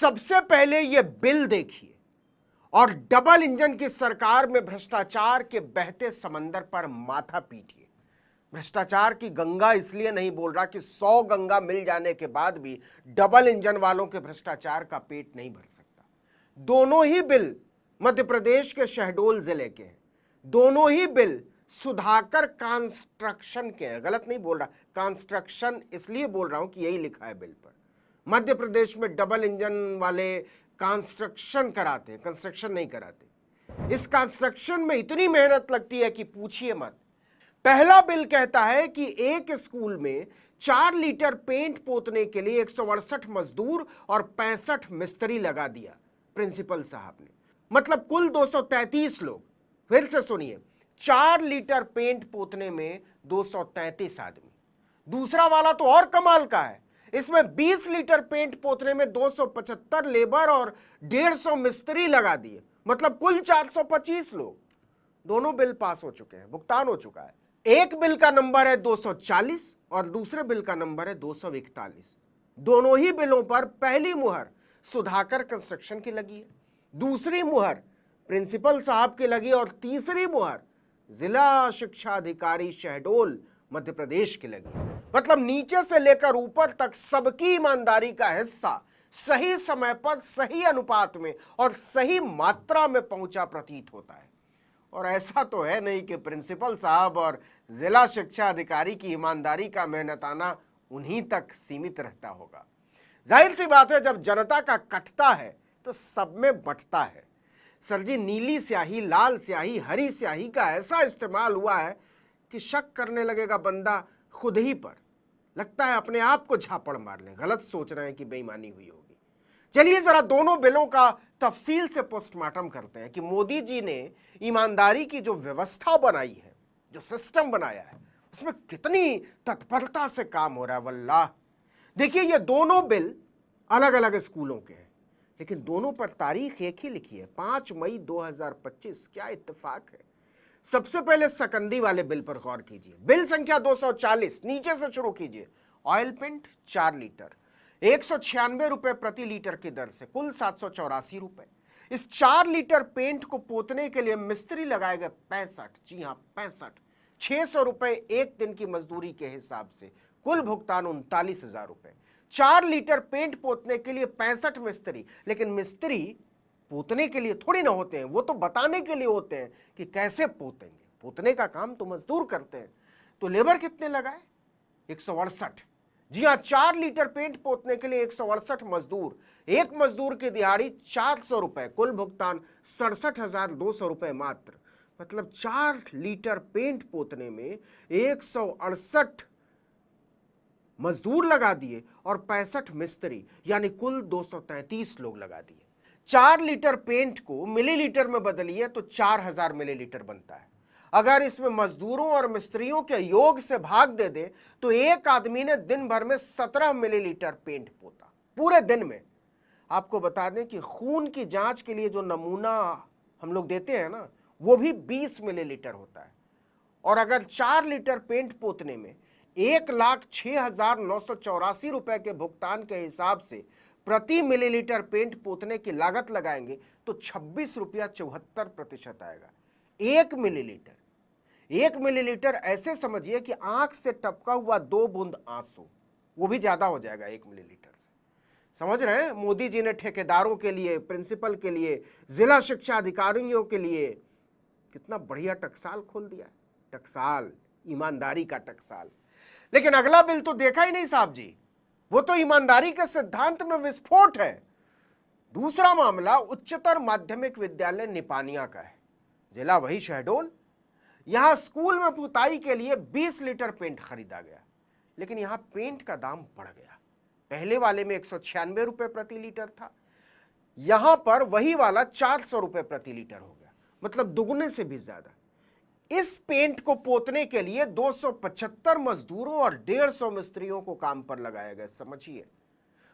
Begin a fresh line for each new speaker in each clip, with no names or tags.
सबसे पहले ये बिल देखिए और डबल इंजन की सरकार में भ्रष्टाचार के बहते समंदर पर माथा पीटिए। भ्रष्टाचार की गंगा इसलिए नहीं बोल रहा कि 100 गंगा मिल जाने के बाद भी डबल इंजन वालों के भ्रष्टाचार का पेट नहीं भर सकता। दोनों ही बिल मध्य प्रदेश के शहडोल जिले के हैं। दोनों ही बिल सुधाकर कंस्ट्रक्शन के हैं। गलत नहीं बोल रहा, कंस्ट्रक्शन इसलिए बोल रहा हूं कि यही लिखा है बिल पर। मध्य प्रदेश में डबल इंजन वाले कंस्ट्रक्शन कराते हैं, कंस्ट्रक्शन नहीं कराते। इस कंस्ट्रक्शन में इतनी मेहनत लगती है कि पूछिए मत। पहला बिल कहता है कि एक स्कूल में 4 लीटर पेंट पोतने के लिए 168 मजदूर और 65 मिस्त्री लगा दिया प्रिंसिपल साहब ने। मतलब कुल 233 लोग। फिर से सुनिए, 4 लीटर पेंट पोतने में 233 आदमी। दूसरा वाला तो और कमाल का है, इसमें 20 लीटर पेंट पोतने में 275 लेबर और 150 मिस्त्री लगा दिए। मतलब कुल 425 लोग। दोनों बिल पास हो चुके हैं, भुगतान हो चुका है। एक बिल का नंबर है 240 और दूसरे बिल का नंबर है 241। दोनों ही बिलों पर पहली मुहर सुधाकर कंस्ट्रक्शन की लगी है, दूसरी मुहर प्रिंसिपल साहब की लगी और तीसरी मुहर जिला शिक्षा अधिकारी शहडोल मध्य प्रदेश की लगी। मतलब नीचे से लेकर ऊपर तक सबकी ईमानदारी का हिस्सा सही समय पर सही अनुपात में और सही मात्रा में पहुंचा प्रतीत होता है। और ऐसा तो है नहीं कि प्रिंसिपल साहब और जिला शिक्षा अधिकारी की ईमानदारी का मेहनताना उन्हीं तक सीमित रहता होगा। जाहिर सी बात है, जब जनता का कटता है तो सब में बंटता है। सर जी, नीली स्याही, लाल स्याही, हरी स्याही का ऐसा इस्तेमाल हुआ है कि शक करने लगेगा बंदा खुद ही पर। लगता है अपने आप को झापड़ मार लें, गलत सोच रहे हैं कि बेईमानी हुई होगी। चलिए जरा दोनों बिलों का तफसील से पोस्टमार्टम करते हैं कि मोदी जी ने ईमानदारी की जो व्यवस्था बनाई है, जो सिस्टम बनाया है, उसमें कितनी तत्परता से काम हो रहा है। वल्लाह, देखिए ये दोनों बिल अलग अलग स्कूलों के हैं, लेकिन दोनों पर तारीख एक ही लिखी है, 5 मई 2025। क्या इत्तेफाक है। सबसे पहले सकंदी वाले बिल पर गौर कीजिए। बिल संख्या 240, नीचे से शुरू कीजिए। ऑयल पेंट 4 लीटर 196 रुपए प्रति लीटर की दर से कुल 784 रुपए। इस 4 लीटर पेंट को पोतने के लिए मिस्त्री लगाए गए 65, जी हां 65, 600 रुपए एक दिन की मजदूरी के हिसाब से कुल भुगतान 39,000 रुपए। 4 लीटर पेंट पोतने के लिए 65 मिस्त्री, लेकिन मिस्त्री पोतने के लिए थोड़ी ना होते हैं, वो तो बताने के लिए होते हैं कि कैसे पोतेंगे। पोतने का काम तो मजदूर करते हैं। तो लेबर कितने लगाए? 168। जी हाँ, 4 लीटर पेंट पोतने के लिए 168 मजदूर, एक मजदूर की दिहाड़ी 400 रुपए, कुल भुगतान 67,200 रुपए मात्र। मतलब 4 लीटर पेंट पोतने में 168 मजदूर लगा दिए और 65 मिस्त्री, यानी कुल 233 लोग लगा दिए। 4 लीटर पेंट को मिलीलीटर में बदलिए तो 4000 मिलीलीटर बनता है। अगर इसमें मजदूरों और मिस्त्रियों के योग से भाग दे दे तो एक आदमी ने दिन भर में 17 मिलीलीटर पेंट पोता, पूरे दिन में। आपको बता दें कि खून की जांच के लिए जो नमूना हम लोग देते हैं ना, वो भी 20 मिलीलीटर होता है। और अगर 4 लीटर पेंट पोतने में 1,06,984 रुपए के भुगतान के हिसाब से प्रति मिलीलीटर पेंट पोतने की लागत लगाएंगे तो 26 रुपया 74% आएगा। 1 मिलीलीटर ऐसे समझिए कि आंख से टपका हुआ 2 बूंद आंसू, वो भी ज्यादा हो जाएगा 1 मिलीलीटर से। समझ रहे हैं? मोदी जी ने ठेकेदारों के लिए, प्रिंसिपल के लिए, जिला शिक्षा अधिकारियों के लिए कितना बढ़िया टकसाल खोल दिया। टकसाल, ईमानदारी का टकसाल। लेकिन अगला बिल तो देखा ही नहीं साहब जी, वो तो ईमानदारी के सिद्धांत में विस्फोट है। दूसरा मामला उच्चतर माध्यमिक विद्यालय निपानिया का है, जिला वही शहडोल। यहां स्कूल में पुताई के लिए 20 लीटर पेंट खरीदा गया, लेकिन यहां पेंट का दाम बढ़ गया। पहले वाले में 196 रुपए प्रति लीटर था, यहां पर वही वाला 400 रुपए प्रति लीटर हो गया, मतलब दुगने से भी ज्यादा। इस पेंट को पोतने के लिए 275 मजदूरों और 150 मिस्त्रियों को काम पर लगाया गया। समझिए,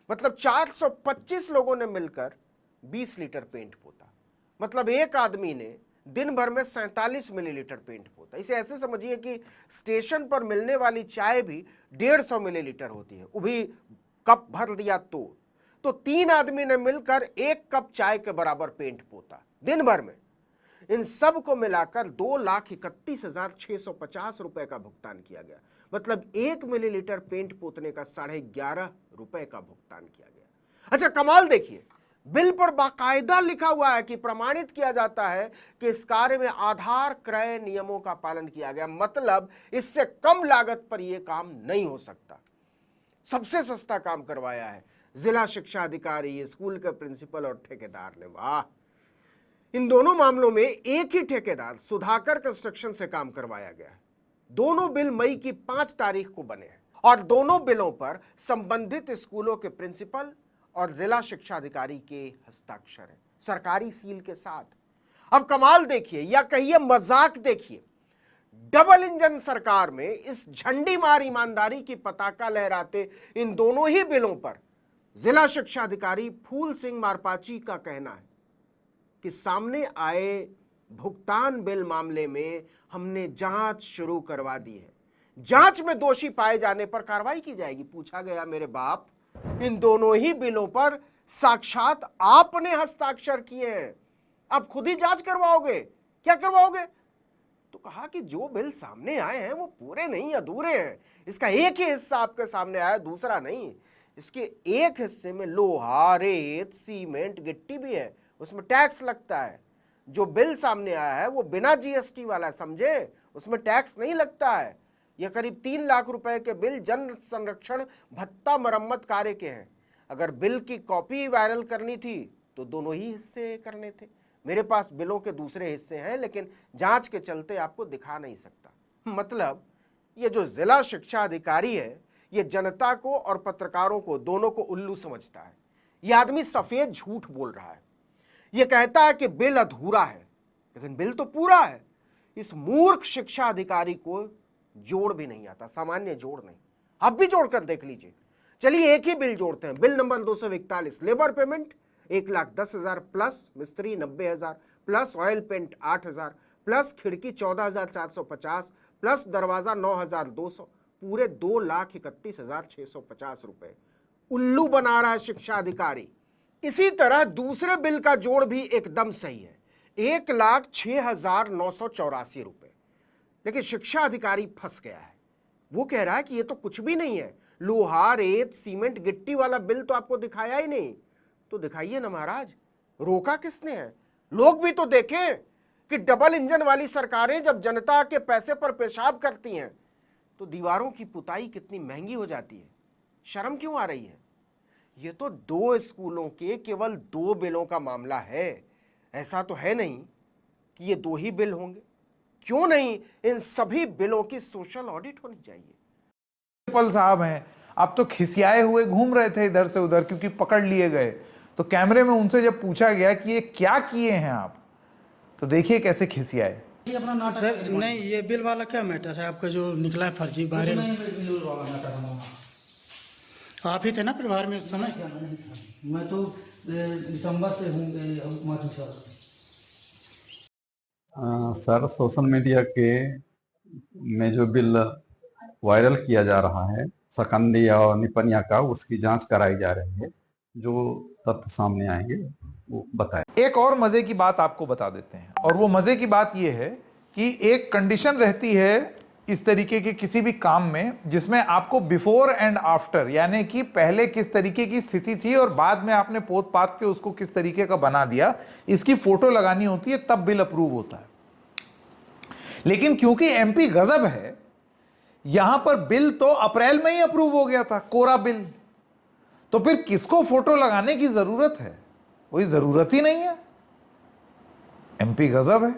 मतलब 425 लोगों ने मिलकर 20 लीटर पेंट पोता। मतलब एक आदमी ने दिन भर में 47 मिलीलीटर पेंट पोता। इसे ऐसे समझिए कि स्टेशन पर मिलने वाली चाय भी 150 मिलीलीटर होती है, वो भी कप भर दिया तो तो 3 आदमी ने मिलकर 1 कप चाय के बराबर पेंट पोता दिन भर में। इन सब को मिलाकर 2,31,650 रुपए का भुगतान किया गया। मतलब 1 मिलीलीटर पेंट पोतने का 11.5 रुपए का भुगतान किया गया। अच्छा, कमाल देखिए, बिल पर बाकायदा लिखा हुआ है कि प्रमाणित किया जाता है कि इस कार्य में आधार क्रय नियमों का पालन किया गया। मतलब इससे कम लागत पर यह काम नहीं हो सकता। सबसे सस्ता काम करवाया है जिला शिक्षा अधिकारी, स्कूल के प्रिंसिपल और ठेकेदार ने। वाह! इन दोनों मामलों में एक ही ठेकेदार सुधाकर कंस्ट्रक्शन से काम करवाया गया है। दोनों बिल मई की 5 तारीख को बने हैं और दोनों बिलों पर संबंधित स्कूलों के प्रिंसिपल और जिला शिक्षा अधिकारी के हस्ताक्षर हैं, सरकारी सील के साथ। अब कमाल देखिए, या कहिए मजाक देखिए, डबल इंजन सरकार में इस झंडी मार ईमानदारी की पताका लहराते इन दोनों ही बिलों पर जिला शिक्षा अधिकारी फूल सिंह मारपाची का कहना है कि सामने आए भुगतान बिल मामले में हमने जांच शुरू करवा दी है। जांच में दोषी पाए जाने पर कार्रवाई की जाएगी। पूछा गया, मेरे बाप, इन दोनों ही बिलों पर साक्षात आपने हस्ताक्षर किए हैं, आप खुद ही जांच करवाओगे? क्या करवाओगे? तो कहा कि जो बिल सामने आए हैं वो पूरे नहीं, अधूरे हैं। इसका एक ही हिस्सा आपके सामने आया, दूसरा नहीं। इसके एक हिस्से में लोहा, रेत, सीमेंट, गिट्टी भी है, उसमें टैक्स लगता है। जो बिल सामने आया है वो बिना जीएसटी वाला है, समझे? उसमें टैक्स नहीं लगता है। यह करीब 3 लाख रुपए के बिल जन संरक्षण भत्ता मरम्मत कार्य के हैं। अगर बिल की कॉपी वायरल करनी थी तो दोनों ही हिस्से करने थे। मेरे पास बिलों के दूसरे हिस्से हैं, लेकिन जांच के चलते आपको दिखा नहीं सकता। मतलब ये जो जिला शिक्षा अधिकारी है, ये जनता को और पत्रकारों को, दोनों को उल्लू समझता है। ये आदमी सफेद झूठ बोल रहा है। ये कहता है कि बिल अधूरा है, लेकिन बिल तो पूरा है। इस मूर्ख शिक्षा अधिकारी को जोड़ भी नहीं आता, सामान्य जोड़ नहीं। आप भी जोड़कर देख लीजिए। चलिए एक ही बिल जोड़ते हैं। Bill number 241, labour payment 1,10,000 plus मिस्त्री 90,000 प्लस ऑयल पेंट 8,000 प्लस खिड़की 14,450 प्लस दरवाजा 9,200, पूरे 2,31,650 रुपए। उल्लू बना रहा है शिक्षा अधिकारी। इसी तरह दूसरे बिल का जोड़ भी एकदम सही है, 1,06,984 रुपए। लेकिन शिक्षा अधिकारी फंस गया है। वो कह रहा है कि ये तो कुछ भी नहीं है, लोहा, रेत, सीमेंट, गिट्टी वाला बिल तो आपको दिखाया ही नहीं। तो दिखाइए ना महाराज, रोका किसने है? लोग भी तो देखें कि डबल इंजन वाली सरकारें जब जनता के पैसे पर पेशाब करती हैं तो दीवारों की पुताई कितनी महंगी हो जाती है। शर्म क्यों आ रही है? ये तो 2 स्कूलों के केवल 2 बिलों का मामला है। ऐसा तो है नहीं कि ये 2 ही बिल होंगे। क्यों नहीं, इन सभी बिलों की सोशल ऑडिट होनी चाहिए।
प्रिंसिपल साहब हैं, आप तो खिसियाए हुए घूम रहे थे इधर से उधर क्योंकि पकड़ लिए गए। तो कैमरे में उनसे जब पूछा गया कि ये क्या किए हैं आप, तो देखिए कैसे खिसियाए।
अपना नाटक सर, नहीं, ये बिल वाला क्या मैटर है आपका जो निकला है फर्जी बाहर? बिल वाला मैटर आप ही थे ना प्रभार में उस समय?
मैं तो दिसंबर से हूँ हुकूमत में
सर। सोशल मीडिया के में जो बिल वायरल किया जा रहा है सकंदिया और निपनिया का, उसकी जांच कराई जा रही है। जो तथ्य सामने आएंगे वो बताएं।
एक और मजे की बात आपको बता देते हैं, और वो मजे की बात ये है कि एक कंडीशन रहती है इस तरीके के किसी भी काम में जिसमें आपको बिफोर एंड आफ्टर, यानी कि पहले किस तरीके की स्थिति थी और बाद में आपने पोत पात के उसको किस तरीके का बना दिया, इसकी फोटो लगानी होती है, तब बिल अप्रूव होता है। लेकिन क्योंकि एमपी गजब है, यहां पर बिल तो अप्रैल में ही अप्रूव हो गया था, कोरा बिल। तो फिर किसको फोटो लगाने की जरूरत है? कोई जरूरत ही नहीं है। एमपी गजब है।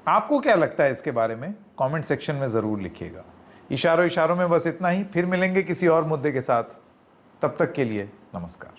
आपको क्या लगता है इसके बारे में? कमेंट सेक्शन में जरूर लिखिएगा। इशारों इशारों में बस इतना ही। फिर मिलेंगे किसी और मुद्दे के साथ। तब तक के लिए नमस्कार।